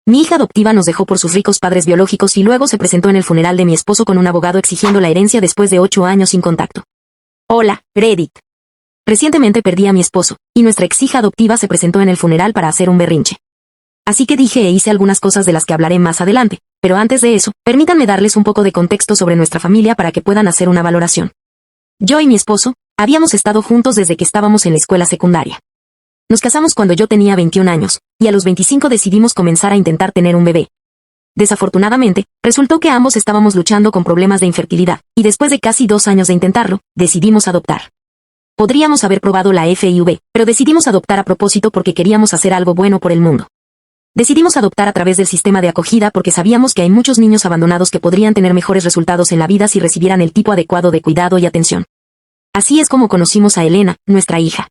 Mi hija adoptiva nos dejó por sus ricos padres biológicos y luego se presentó en el funeral de mi esposo con un abogado exigiendo la herencia después de 8 años sin contacto. Hola, Reddit. Recientemente perdí a mi esposo, y nuestra ex hija adoptiva se presentó en el funeral para hacer un berrinche. Así que dije e hice algunas cosas de las que hablaré más adelante, pero antes de eso, permítanme darles un poco de contexto sobre nuestra familia para que puedan hacer una valoración. Yo y mi esposo, habíamos estado juntos desde que estábamos en la escuela secundaria. Nos casamos cuando yo tenía 21 años, y a los 25 decidimos comenzar a intentar tener un bebé. Desafortunadamente, resultó que ambos estábamos luchando con problemas de infertilidad, y después de casi 2 años de intentarlo, decidimos adoptar. Podríamos haber probado la FIV, pero decidimos adoptar a propósito porque queríamos hacer algo bueno por el mundo. Decidimos adoptar a través del sistema de acogida porque sabíamos que hay muchos niños abandonados que podrían tener mejores resultados en la vida si recibieran el tipo adecuado de cuidado y atención. Así es como conocimos a Elena, nuestra hija.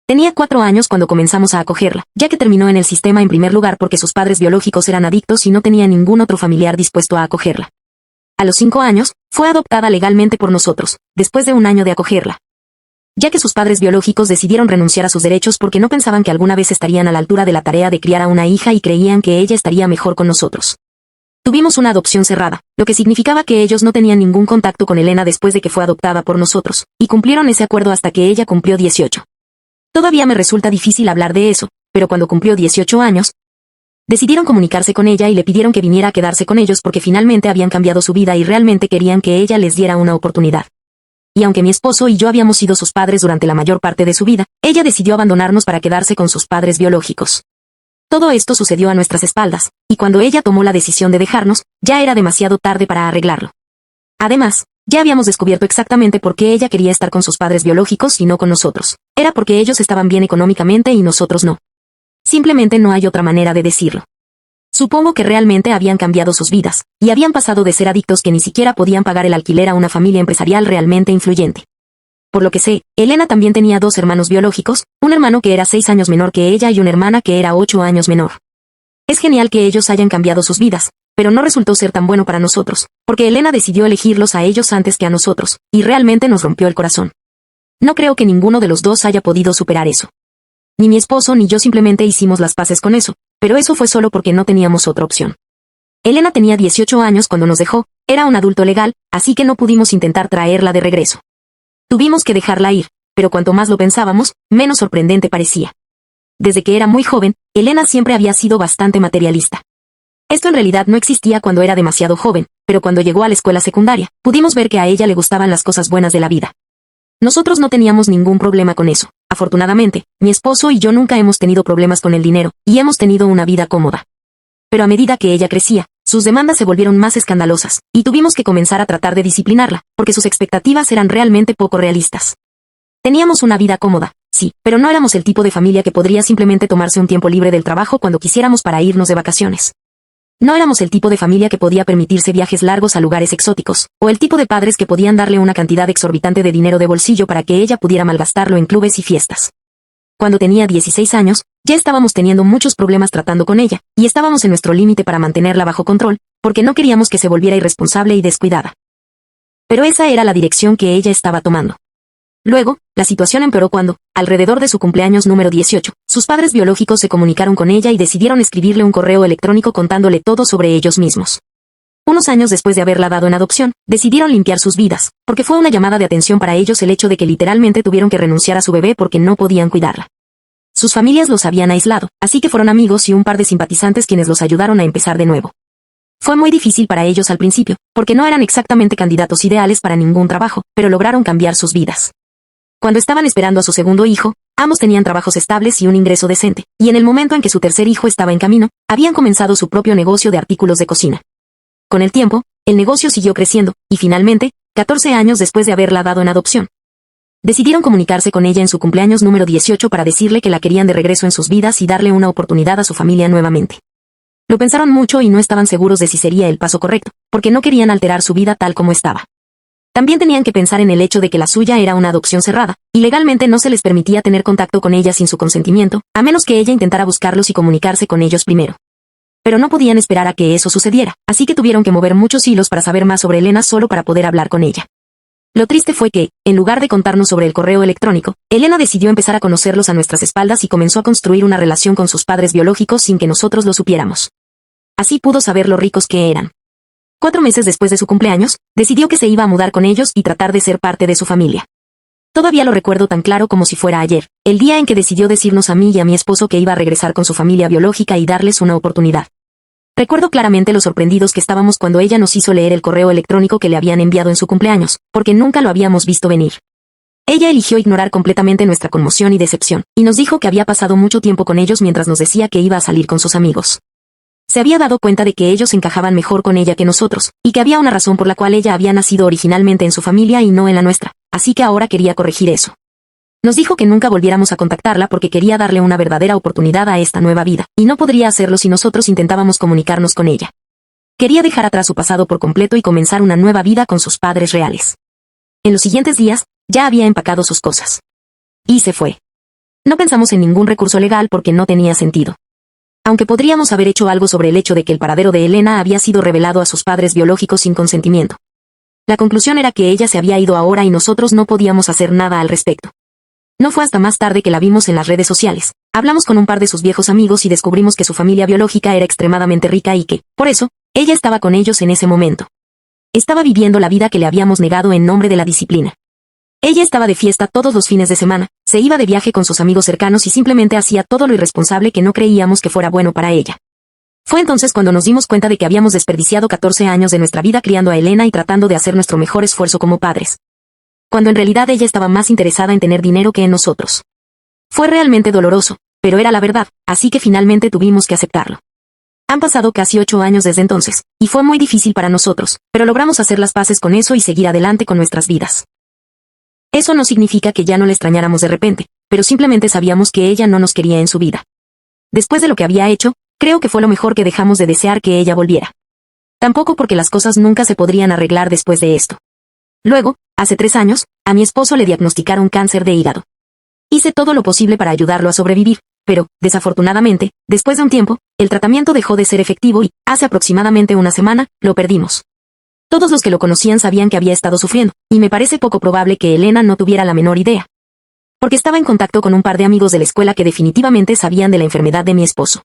Tenía 4 años cuando comenzamos a acogerla, ya que terminó en el sistema en primer lugar porque sus padres biológicos eran adictos y no tenía ningún otro familiar dispuesto a acogerla. A los 5 años, fue adoptada legalmente por nosotros, después de 1 año de acogerla. Ya que sus padres biológicos decidieron renunciar a sus derechos porque no pensaban que alguna vez estarían a la altura de la tarea de criar a una hija y creían que ella estaría mejor con nosotros. Tuvimos una adopción cerrada, lo que significaba que ellos no tenían ningún contacto con Elena después de que fue adoptada por nosotros, y cumplieron ese acuerdo hasta que ella cumplió 18. Todavía me resulta difícil hablar de eso, pero cuando cumplió 18 años, decidieron comunicarse con ella y le pidieron que viniera a quedarse con ellos porque finalmente habían cambiado su vida y realmente querían que ella les diera una oportunidad. Y aunque mi esposo y yo habíamos sido sus padres durante la mayor parte de su vida, ella decidió abandonarnos para quedarse con sus padres biológicos. Todo esto sucedió a nuestras espaldas, y cuando ella tomó la decisión de dejarnos, ya era demasiado tarde para arreglarlo. Además, ya habíamos descubierto exactamente por qué ella quería estar con sus padres biológicos y no con nosotros. Era porque ellos estaban bien económicamente y nosotros no. Simplemente no hay otra manera de decirlo. Supongo que realmente habían cambiado sus vidas, y habían pasado de ser adictos que ni siquiera podían pagar el alquiler a una familia empresarial realmente influyente. Por lo que sé, Elena también tenía 2 hermanos biológicos, un hermano que era 6 años menor que ella y una hermana que era 8 años menor. Es genial que ellos hayan cambiado sus vidas, pero no resultó ser tan bueno para nosotros, porque Elena decidió elegirlos a ellos antes que a nosotros, y realmente nos rompió el corazón. No creo que ninguno de los dos haya podido superar eso. Ni mi esposo ni yo simplemente hicimos las paces con eso, pero eso fue solo porque no teníamos otra opción. Elena tenía 18 años cuando nos dejó, era un adulto legal, así que no pudimos intentar traerla de regreso. Tuvimos que dejarla ir, pero cuanto más lo pensábamos, menos sorprendente parecía. Desde que era muy joven, Elena siempre había sido bastante materialista. Esto en realidad no existía cuando era demasiado joven, pero cuando llegó a la escuela secundaria, pudimos ver que a ella le gustaban las cosas buenas de la vida. Nosotros no teníamos ningún problema con eso. Afortunadamente, mi esposo y yo nunca hemos tenido problemas con el dinero, y hemos tenido una vida cómoda. Pero a medida que ella crecía, sus demandas se volvieron más escandalosas, y tuvimos que comenzar a tratar de disciplinarla, porque sus expectativas eran realmente poco realistas. Teníamos una vida cómoda, sí, pero no éramos el tipo de familia que podría simplemente tomarse un tiempo libre del trabajo cuando quisiéramos para irnos de vacaciones. No éramos el tipo de familia que podía permitirse viajes largos a lugares exóticos, o el tipo de padres que podían darle una cantidad exorbitante de dinero de bolsillo para que ella pudiera malgastarlo en clubes y fiestas. Cuando tenía 16 años, ya estábamos teniendo muchos problemas tratando con ella, y estábamos en nuestro límite para mantenerla bajo control, porque no queríamos que se volviera irresponsable y descuidada. Pero esa era la dirección que ella estaba tomando. Luego, la situación empeoró cuando, alrededor de su cumpleaños número 18, sus padres biológicos se comunicaron con ella y decidieron escribirle un correo electrónico contándole todo sobre ellos mismos. Unos años después de haberla dado en adopción, decidieron limpiar sus vidas, porque fue una llamada de atención para ellos el hecho de que literalmente tuvieron que renunciar a su bebé porque no podían cuidarla. Sus familias los habían aislado, así que fueron amigos y un par de simpatizantes quienes los ayudaron a empezar de nuevo. Fue muy difícil para ellos al principio, porque no eran exactamente candidatos ideales para ningún trabajo, pero lograron cambiar sus vidas. Cuando estaban esperando a su segundo hijo, ambos tenían trabajos estables y un ingreso decente, y en el momento en que su tercer hijo estaba en camino, habían comenzado su propio negocio de artículos de cocina. Con el tiempo, el negocio siguió creciendo, y finalmente, 14 años después de haberla dado en adopción, decidieron comunicarse con ella en su cumpleaños número 18 para decirle que la querían de regreso en sus vidas y darle una oportunidad a su familia nuevamente. Lo pensaron mucho y no estaban seguros de si sería el paso correcto, porque no querían alterar su vida tal como estaba. También tenían que pensar en el hecho de que la suya era una adopción cerrada, y legalmente no se les permitía tener contacto con ella sin su consentimiento, a menos que ella intentara buscarlos y comunicarse con ellos primero. Pero no podían esperar a que eso sucediera, así que tuvieron que mover muchos hilos para saber más sobre Elena solo para poder hablar con ella. Lo triste fue que, en lugar de contarnos sobre el correo electrónico, Elena decidió empezar a conocerlos a nuestras espaldas y comenzó a construir una relación con sus padres biológicos sin que nosotros lo supiéramos. Así pudo saber lo ricos que eran. 4 meses después de su cumpleaños, decidió que se iba a mudar con ellos y tratar de ser parte de su familia. Todavía lo recuerdo tan claro como si fuera ayer, el día en que decidió decirnos a mí y a mi esposo que iba a regresar con su familia biológica y darles una oportunidad. Recuerdo claramente lo sorprendidos que estábamos cuando ella nos hizo leer el correo electrónico que le habían enviado en su cumpleaños, porque nunca lo habíamos visto venir. Ella eligió ignorar completamente nuestra conmoción y decepción, y nos dijo que había pasado mucho tiempo con ellos mientras nos decía que iba a salir con sus amigos. Se había dado cuenta de que ellos encajaban mejor con ella que nosotros, y que había una razón por la cual ella había nacido originalmente en su familia y no en la nuestra, así que ahora quería corregir eso. Nos dijo que nunca volviéramos a contactarla porque quería darle una verdadera oportunidad a esta nueva vida, y no podría hacerlo si nosotros intentábamos comunicarnos con ella. Quería dejar atrás su pasado por completo y comenzar una nueva vida con sus padres reales. En los siguientes días, ya había empacado sus cosas. Y se fue. No pensamos en ningún recurso legal porque no tenía sentido. Aunque podríamos haber hecho algo sobre el hecho de que el paradero de Elena había sido revelado a sus padres biológicos sin consentimiento. La conclusión era que ella se había ido ahora y nosotros no podíamos hacer nada al respecto. No fue hasta más tarde que la vimos en las redes sociales. Hablamos con un par de sus viejos amigos y descubrimos que su familia biológica era extremadamente rica y que, por eso, ella estaba con ellos en ese momento. Estaba viviendo la vida que le habíamos negado en nombre de la disciplina. Ella estaba de fiesta todos los fines de semana, se iba de viaje con sus amigos cercanos y simplemente hacía todo lo irresponsable que no creíamos que fuera bueno para ella. Fue entonces cuando nos dimos cuenta de que habíamos desperdiciado 14 años de nuestra vida criando a Elena y tratando de hacer nuestro mejor esfuerzo como padres. Cuando en realidad ella estaba más interesada en tener dinero que en nosotros. Fue realmente doloroso, pero era la verdad, así que finalmente tuvimos que aceptarlo. Han pasado casi 8 años desde entonces, y fue muy difícil para nosotros, pero logramos hacer las paces con eso y seguir adelante con nuestras vidas. Eso no significa que ya no la extrañáramos de repente, pero simplemente sabíamos que ella no nos quería en su vida. Después de lo que había hecho, creo que fue lo mejor que dejamos de desear que ella volviera. Tampoco porque las cosas nunca se podrían arreglar después de esto. Luego, hace 3 años, a mi esposo le diagnosticaron cáncer de hígado. Hice todo lo posible para ayudarlo a sobrevivir, pero, desafortunadamente, después de un tiempo, el tratamiento dejó de ser efectivo y, hace aproximadamente una semana, lo perdimos. Todos los que lo conocían sabían que había estado sufriendo, y me parece poco probable que Elena no tuviera la menor idea. Porque estaba en contacto con un par de amigos de la escuela que definitivamente sabían de la enfermedad de mi esposo.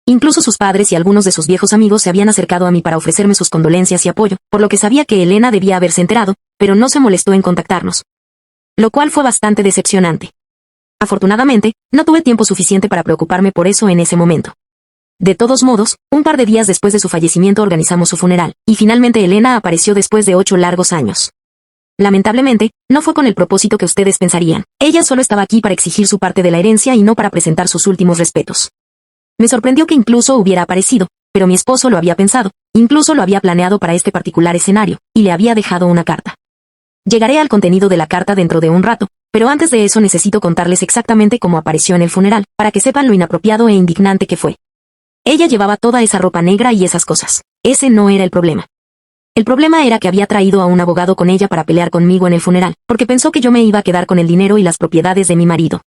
Incluso sus padres y algunos de sus viejos amigos se habían acercado a mí para ofrecerme sus condolencias y apoyo, por lo que sabía que Elena debía haberse enterado, pero no se molestó en contactarnos. Lo cual fue bastante decepcionante. Afortunadamente, no tuve tiempo suficiente para preocuparme por eso en ese momento. De todos modos, un par de días después de su fallecimiento organizamos su funeral, y finalmente Elena apareció después de 8 largos años. Lamentablemente, no fue con el propósito que ustedes pensarían. Ella solo estaba aquí para exigir su parte de la herencia y no para presentar sus últimos respetos. Me sorprendió que incluso hubiera aparecido, pero mi esposo lo había pensado, incluso lo había planeado para este particular escenario, y le había dejado una carta. Llegaré al contenido de la carta dentro de un rato, pero antes de eso necesito contarles exactamente cómo apareció en el funeral, para que sepan lo inapropiado e indignante que fue. Ella llevaba toda esa ropa negra y esas cosas. Ese no era el problema. El problema era que había traído a un abogado con ella para pelear conmigo en el funeral, porque pensó que yo me iba a quedar con el dinero y las propiedades de mi marido.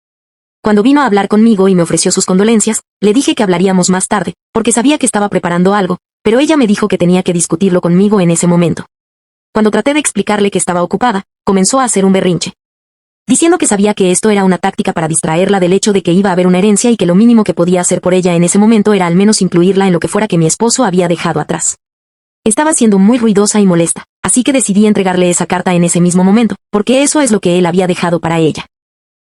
Cuando vino a hablar conmigo y me ofreció sus condolencias, le dije que hablaríamos más tarde, porque sabía que estaba preparando algo, pero ella me dijo que tenía que discutirlo conmigo en ese momento. Cuando traté de explicarle que estaba ocupada, comenzó a hacer un berrinche. Diciendo que sabía que esto era una táctica para distraerla del hecho de que iba a haber una herencia y que lo mínimo que podía hacer por ella en ese momento era al menos incluirla en lo que fuera que mi esposo había dejado atrás. Estaba siendo muy ruidosa y molesta, así que decidí entregarle esa carta en ese mismo momento, porque eso es lo que él había dejado para ella.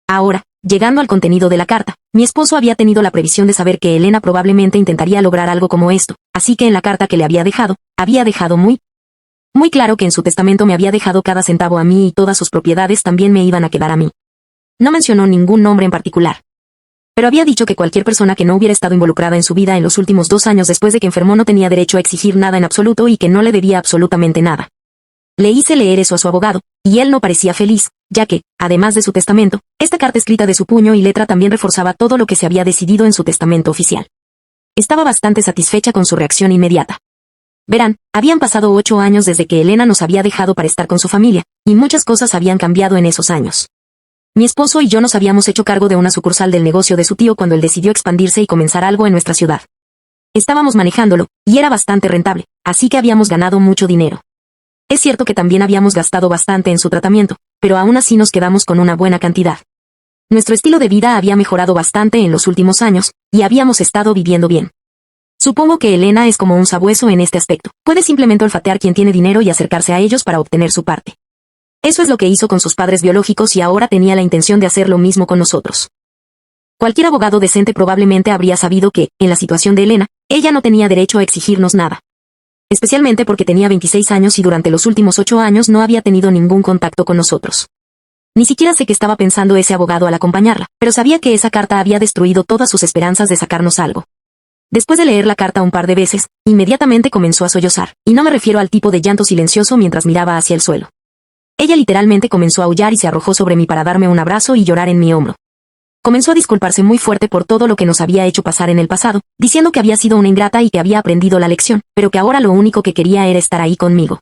Ahora, llegando al contenido de la carta, mi esposo había tenido la previsión de saber que Elena probablemente intentaría lograr algo como esto, así que en la carta que le había dejado muy claro que en su testamento me había dejado cada centavo a mí y todas sus propiedades también me iban a quedar a mí. No mencionó ningún nombre en particular. Pero había dicho que cualquier persona que no hubiera estado involucrada en su vida en los últimos 2 años después de que enfermó no tenía derecho a exigir nada en absoluto y que no le debía absolutamente nada. Le hice leer eso a su abogado, y él no parecía feliz, ya que, además de su testamento, esta carta escrita de su puño y letra también reforzaba todo lo que se había decidido en su testamento oficial. Estaba bastante satisfecha con su reacción inmediata. Verán, habían pasado 8 años desde que Elena nos había dejado para estar con su familia, y muchas cosas habían cambiado en esos años. Mi esposo y yo nos habíamos hecho cargo de una sucursal del negocio de su tío cuando él decidió expandirse y comenzar algo en nuestra ciudad. Estábamos manejándolo, y era bastante rentable, así que habíamos ganado mucho dinero. Es cierto que también habíamos gastado bastante en su tratamiento, pero aún así nos quedamos con una buena cantidad. Nuestro estilo de vida había mejorado bastante en los últimos años, y habíamos estado viviendo bien. Supongo que Elena es como un sabueso en este aspecto. Puede simplemente olfatear quién tiene dinero y acercarse a ellos para obtener su parte. Eso es lo que hizo con sus padres biológicos y ahora tenía la intención de hacer lo mismo con nosotros. Cualquier abogado decente probablemente habría sabido que, en la situación de Elena, ella no tenía derecho a exigirnos nada. Especialmente porque tenía 26 años y durante los últimos 8 años no había tenido ningún contacto con nosotros. Ni siquiera sé qué estaba pensando ese abogado al acompañarla, pero sabía que esa carta había destruido todas sus esperanzas de sacarnos algo. Después de leer la carta un par de veces, inmediatamente comenzó a sollozar, y no me refiero al tipo de llanto silencioso mientras miraba hacia el suelo. Ella literalmente comenzó a aullar y se arrojó sobre mí para darme un abrazo y llorar en mi hombro. Comenzó a disculparse muy fuerte por todo lo que nos había hecho pasar en el pasado, diciendo que había sido una ingrata y que había aprendido la lección, pero que ahora lo único que quería era estar ahí conmigo.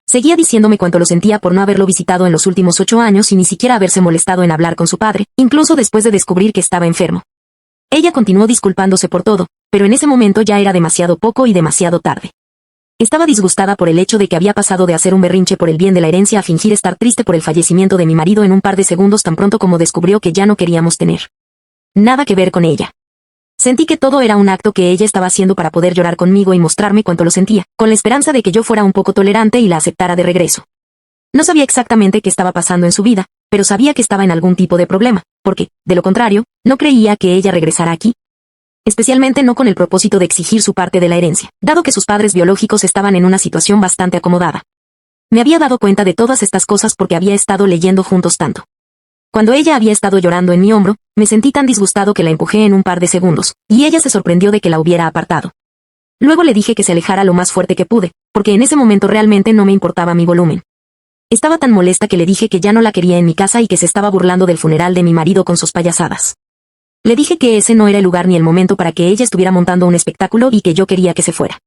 Seguía diciéndome cuánto lo sentía por no haberlo visitado en los últimos 8 años y ni siquiera haberse molestado en hablar con su padre, incluso después de descubrir que estaba enfermo. Ella continuó disculpándose por todo, pero en ese momento ya era demasiado poco y demasiado tarde. Estaba disgustada por el hecho de que había pasado de hacer un berrinche por el bien de la herencia a fingir estar triste por el fallecimiento de mi marido en un par de segundos tan pronto como descubrió que ya no queríamos tener nada que ver con ella. Sentí que todo era un acto que ella estaba haciendo para poder llorar conmigo y mostrarme cuánto lo sentía, con la esperanza de que yo fuera un poco tolerante y la aceptara de regreso. No sabía exactamente qué estaba pasando en su vida, pero sabía que estaba en algún tipo de problema, porque, de lo contrario, no creía que ella regresara aquí. Especialmente no con el propósito de exigir su parte de la herencia, dado que sus padres biológicos estaban en una situación bastante acomodada. Me había dado cuenta de todas estas cosas porque había estado leyendo juntos tanto. Cuando ella había estado llorando en mi hombro, me sentí tan disgustado que la empujé en un par de segundos, y ella se sorprendió de que la hubiera apartado. Luego le dije que se alejara lo más fuerte que pude, porque en ese momento realmente no me importaba mi volumen. Estaba tan molesta que le dije que ya no la quería en mi casa y que se estaba burlando del funeral de mi marido con sus payasadas. Le dije que ese no era el lugar ni el momento para que ella estuviera montando un espectáculo y que yo quería que se fuera.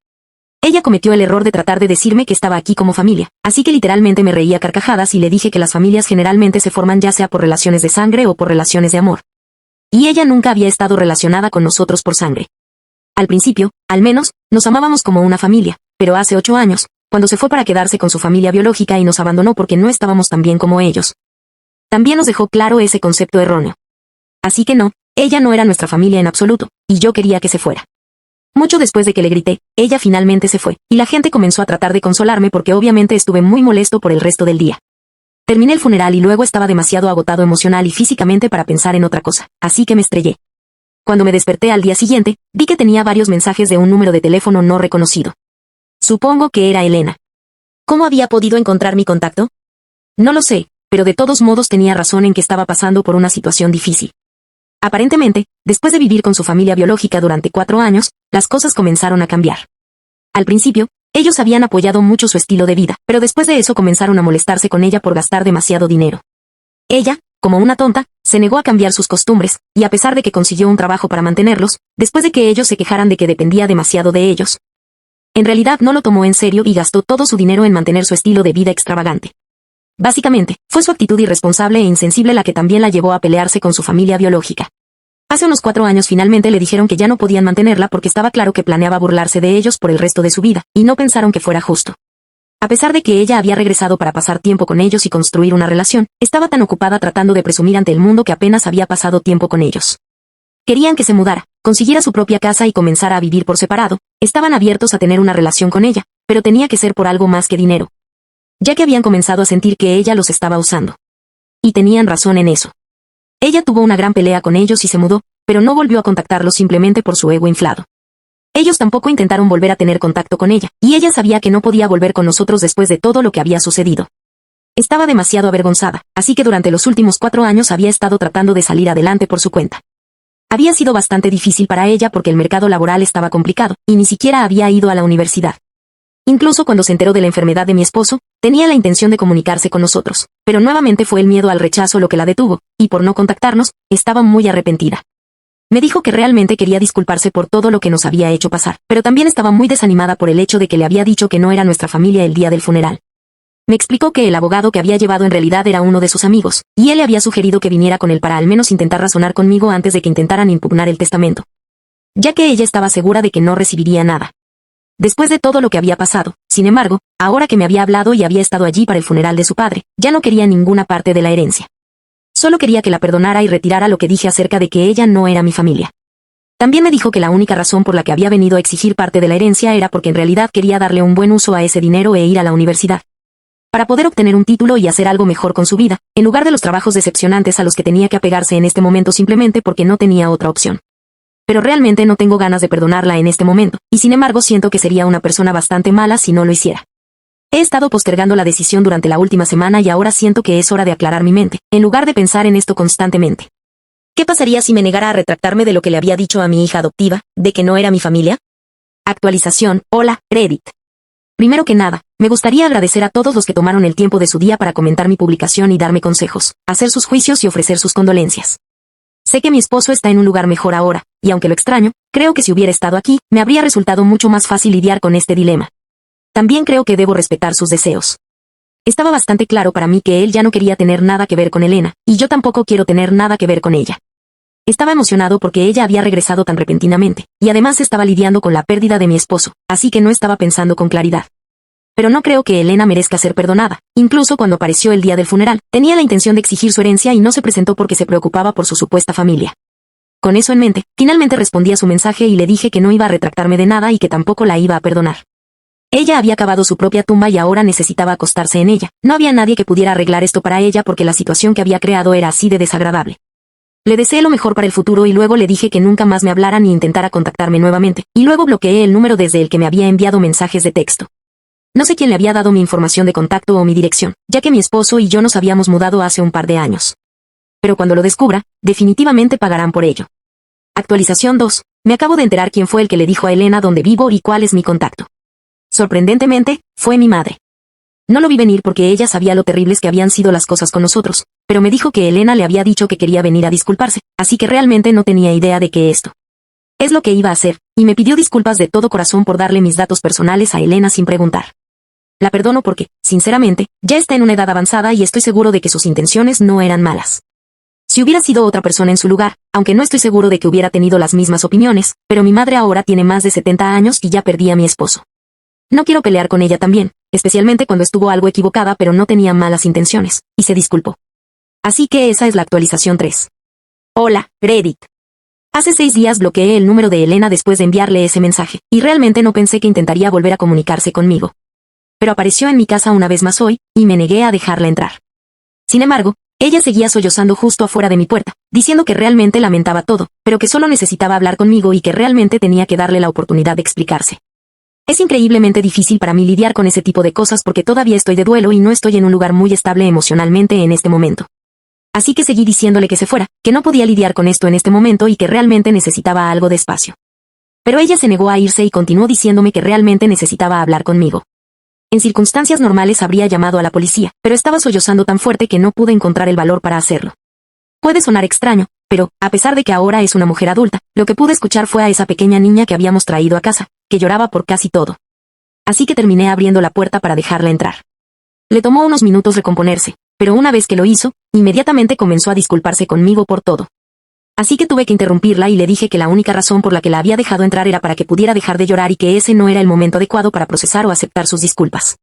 Ella cometió el error de tratar de decirme que estaba aquí como familia, así que literalmente me reí a carcajadas y le dije que las familias generalmente se forman ya sea por relaciones de sangre o por relaciones de amor. Y ella nunca había estado relacionada con nosotros por sangre. Al principio, al menos, nos amábamos como una familia, pero hace 8 años, cuando se fue para quedarse con su familia biológica y nos abandonó porque no estábamos tan bien como ellos. También nos dejó claro ese concepto erróneo. Así que no, ella no era nuestra familia en absoluto, y yo quería que se fuera. Mucho después de que le grité, ella finalmente se fue, y la gente comenzó a tratar de consolarme porque obviamente estuve muy molesto por el resto del día. Terminé el funeral y luego estaba demasiado agotado emocional y físicamente para pensar en otra cosa, así que me estrellé. Cuando me desperté al día siguiente, vi que tenía varios mensajes de un número de teléfono no reconocido. Supongo que era Elena. ¿Cómo había podido encontrar mi contacto? No lo sé, pero de todos modos tenía razón en que estaba pasando por una situación difícil. Aparentemente, después de vivir con su familia biológica durante 4 años, las cosas comenzaron a cambiar. Al principio, ellos habían apoyado mucho su estilo de vida, pero después de eso comenzaron a molestarse con ella por gastar demasiado dinero. Ella, como una tonta, se negó a cambiar sus costumbres, y a pesar de que consiguió un trabajo para mantenerlos, después de que ellos se quejaran de que dependía demasiado de ellos, en realidad no lo tomó en serio y gastó todo su dinero en mantener su estilo de vida extravagante. Básicamente, fue su actitud irresponsable e insensible la que también la llevó a pelearse con su familia biológica. Hace unos 4 años finalmente le dijeron que ya no podían mantenerla porque estaba claro que planeaba burlarse de ellos por el resto de su vida, y no pensaron que fuera justo. A pesar de que ella había regresado para pasar tiempo con ellos y construir una relación, estaba tan ocupada tratando de presumir ante el mundo que apenas había pasado tiempo con ellos. Querían que se mudara, consiguiera su propia casa y comenzara a vivir por separado, estaban abiertos a tener una relación con ella, pero tenía que ser por algo más que dinero. Ya que habían comenzado a sentir que ella los estaba usando. Y tenían razón en eso. Ella tuvo una gran pelea con ellos y se mudó, pero no volvió a contactarlos simplemente por su ego inflado. Ellos tampoco intentaron volver a tener contacto con ella, y ella sabía que no podía volver con nosotros después de todo lo que había sucedido. Estaba demasiado avergonzada, así que durante los últimos 4 años había estado tratando de salir adelante por su cuenta. Había sido bastante difícil para ella porque el mercado laboral estaba complicado, y ni siquiera había ido a la universidad. Incluso cuando se enteró de la enfermedad de mi esposo, tenía la intención de comunicarse con nosotros, pero nuevamente fue el miedo al rechazo lo que la detuvo, y por no contactarnos, estaba muy arrepentida. Me dijo que realmente quería disculparse por todo lo que nos había hecho pasar, pero también estaba muy desanimada por el hecho de que le había dicho que no era nuestra familia el día del funeral. Me explicó que el abogado que había llevado en realidad era uno de sus amigos, y él le había sugerido que viniera con él para al menos intentar razonar conmigo antes de que intentaran impugnar el testamento. Ya que ella estaba segura de que no recibiría nada. Después de todo lo que había pasado, sin embargo, ahora que me había hablado y había estado allí para el funeral de su padre, ya no quería ninguna parte de la herencia. Solo quería que la perdonara y retirara lo que dije acerca de que ella no era mi familia. También me dijo que la única razón por la que había venido a exigir parte de la herencia era porque en realidad quería darle un buen uso a ese dinero e ir a la universidad, para poder obtener un título y hacer algo mejor con su vida, en lugar de los trabajos decepcionantes a los que tenía que apegarse en este momento simplemente porque no tenía otra opción. Pero realmente no tengo ganas de perdonarla en este momento, y sin embargo siento que sería una persona bastante mala si no lo hiciera. He estado postergando la decisión durante la última semana y ahora siento que es hora de aclarar mi mente, en lugar de pensar en esto constantemente. ¿Qué pasaría si me negara a retractarme de lo que le había dicho a mi hija adoptiva, de que no era mi familia? Actualización. Hola, Reddit. Primero que nada, me gustaría agradecer a todos los que tomaron el tiempo de su día para comentar mi publicación y darme consejos, hacer sus juicios y ofrecer sus condolencias. Sé que mi esposo está en un lugar mejor ahora, y aunque lo extraño, creo que si hubiera estado aquí, me habría resultado mucho más fácil lidiar con este dilema. También creo que debo respetar sus deseos. Estaba bastante claro para mí que él ya no quería tener nada que ver con Elena, y yo tampoco quiero tener nada que ver con ella. Estaba emocionado porque ella había regresado tan repentinamente, y además estaba lidiando con la pérdida de mi esposo, así que no estaba pensando con claridad. Pero no creo que Elena merezca ser perdonada. Incluso cuando apareció el día del funeral, tenía la intención de exigir su herencia y no se presentó porque se preocupaba por su supuesta familia. Con eso en mente, finalmente respondí a su mensaje y le dije que no iba a retractarme de nada y que tampoco la iba a perdonar. Ella había cavado su propia tumba y ahora necesitaba acostarse en ella. No había nadie que pudiera arreglar esto para ella porque la situación que había creado era así de desagradable. Le deseé lo mejor para el futuro y luego le dije que nunca más me hablara ni intentara contactarme nuevamente, y luego bloqueé el número desde el que me había enviado mensajes de texto. No sé quién le había dado mi información de contacto o mi dirección, ya que mi esposo y yo nos habíamos mudado hace un par de años. Pero cuando lo descubra, definitivamente pagarán por ello. Actualización 2. Me acabo de enterar quién fue el que le dijo a Elena dónde vivo y cuál es mi contacto. Sorprendentemente, fue mi madre. No lo vi venir porque ella sabía lo terribles que habían sido las cosas con nosotros, pero me dijo que Elena le había dicho que quería venir a disculparse, así que realmente no tenía idea de que esto es lo que iba a hacer, y me pidió disculpas de todo corazón por darle mis datos personales a Elena sin preguntar. La perdono porque, sinceramente, ya está en una edad avanzada y estoy seguro de que sus intenciones no eran malas. Si hubiera sido otra persona en su lugar, aunque no estoy seguro de que hubiera tenido las mismas opiniones, pero mi madre ahora tiene más de 70 años y ya perdí a mi esposo. No quiero pelear con ella también, especialmente cuando estuvo algo equivocada pero no tenía malas intenciones, y se disculpó. Así que esa es la actualización 3. Hola, Reddit. Hace 6 días bloqueé el número de Elena después de enviarle ese mensaje, y realmente no pensé que intentaría volver a comunicarse conmigo. Pero apareció en mi casa una vez más hoy, y me negué a dejarla entrar. Sin embargo, ella seguía sollozando justo afuera de mi puerta, diciendo que realmente lamentaba todo, pero que solo necesitaba hablar conmigo y que realmente tenía que darle la oportunidad de explicarse. Es increíblemente difícil para mí lidiar con ese tipo de cosas porque todavía estoy de duelo y no estoy en un lugar muy estable emocionalmente en este momento. Así que seguí diciéndole que se fuera, que no podía lidiar con esto en este momento y que realmente necesitaba algo de espacio. Pero ella se negó a irse y continuó diciéndome que realmente necesitaba hablar conmigo. En circunstancias normales habría llamado a la policía, pero estaba sollozando tan fuerte que no pude encontrar el valor para hacerlo. Puede sonar extraño, pero, a pesar de que ahora es una mujer adulta, lo que pude escuchar fue a esa pequeña niña que habíamos traído a casa, que lloraba por casi todo. Así que terminé abriendo la puerta para dejarla entrar. Le tomó unos minutos recomponerse, pero una vez que lo hizo, inmediatamente comenzó a disculparse conmigo por todo. Así que tuve que interrumpirla y le dije que la única razón por la que la había dejado entrar era para que pudiera dejar de llorar y que ese no era el momento adecuado para procesar o aceptar sus disculpas.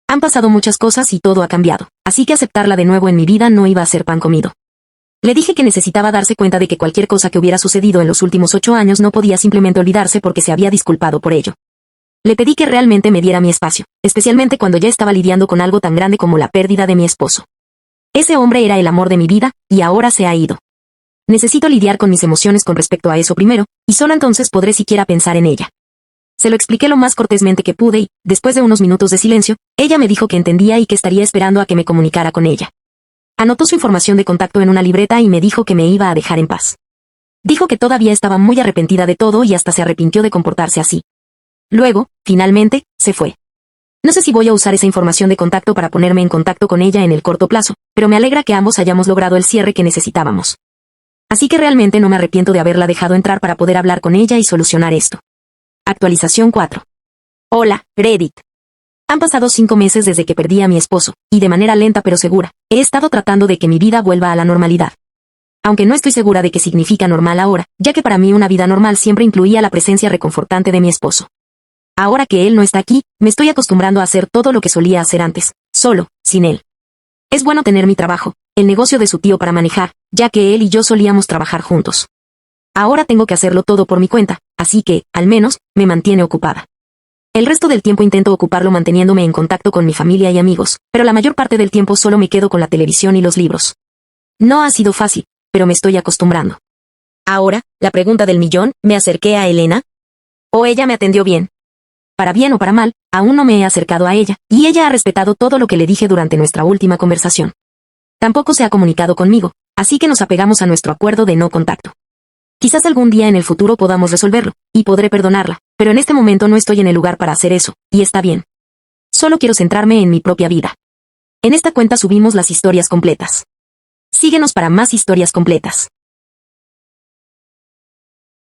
Han pasado muchas cosas y todo ha cambiado, así que aceptarla de nuevo en mi vida no iba a ser pan comido. Le dije que necesitaba darse cuenta de que cualquier cosa que hubiera sucedido en los últimos 8 años no podía simplemente olvidarse porque se había disculpado por ello. Le pedí que realmente me diera mi espacio, especialmente cuando ya estaba lidiando con algo tan grande como la pérdida de mi esposo. Ese hombre era el amor de mi vida, y ahora se ha ido. Necesito lidiar con mis emociones con respecto a eso primero, y solo entonces podré siquiera pensar en ella. Se lo expliqué lo más cortésmente que pude y, después de unos minutos de silencio, ella me dijo que entendía y que estaría esperando a que me comunicara con ella. Anotó su información de contacto en una libreta y me dijo que me iba a dejar en paz. Dijo que todavía estaba muy arrepentida de todo y hasta se arrepintió de comportarse así. Luego, finalmente, se fue. No sé si voy a usar esa información de contacto para ponerme en contacto con ella en el corto plazo, pero me alegra que ambos hayamos logrado el cierre que necesitábamos. Así que realmente no me arrepiento de haberla dejado entrar para poder hablar con ella y solucionar esto. Actualización 4. Hola, Reddit. Han pasado 5 meses desde que perdí a mi esposo, y de manera lenta pero segura, he estado tratando de que mi vida vuelva a la normalidad. Aunque no estoy segura de qué significa normal ahora, ya que para mí una vida normal siempre incluía la presencia reconfortante de mi esposo. Ahora que él no está aquí, me estoy acostumbrando a hacer todo lo que solía hacer antes, solo, sin él. Es bueno tener mi trabajo, el negocio de su tío para manejar, ya que él y yo solíamos trabajar juntos. Ahora tengo que hacerlo todo por mi cuenta, así que, al menos, me mantiene ocupada. El resto del tiempo intento ocuparlo manteniéndome en contacto con mi familia y amigos, pero la mayor parte del tiempo solo me quedo con la televisión y los libros. No ha sido fácil, pero me estoy acostumbrando. Ahora, la pregunta del millón, ¿me acerqué a Elena? ¿O ella me atendió bien? Para bien o para mal, aún no me he acercado a ella, y ella ha respetado todo lo que le dije durante nuestra última conversación. Tampoco se ha comunicado conmigo, así que nos apegamos a nuestro acuerdo de no contacto. Quizás algún día en el futuro podamos resolverlo, y podré perdonarla, pero en este momento no estoy en el lugar para hacer eso, y está bien. Solo quiero centrarme en mi propia vida. En esta cuenta subimos las historias completas. Síguenos para más historias completas.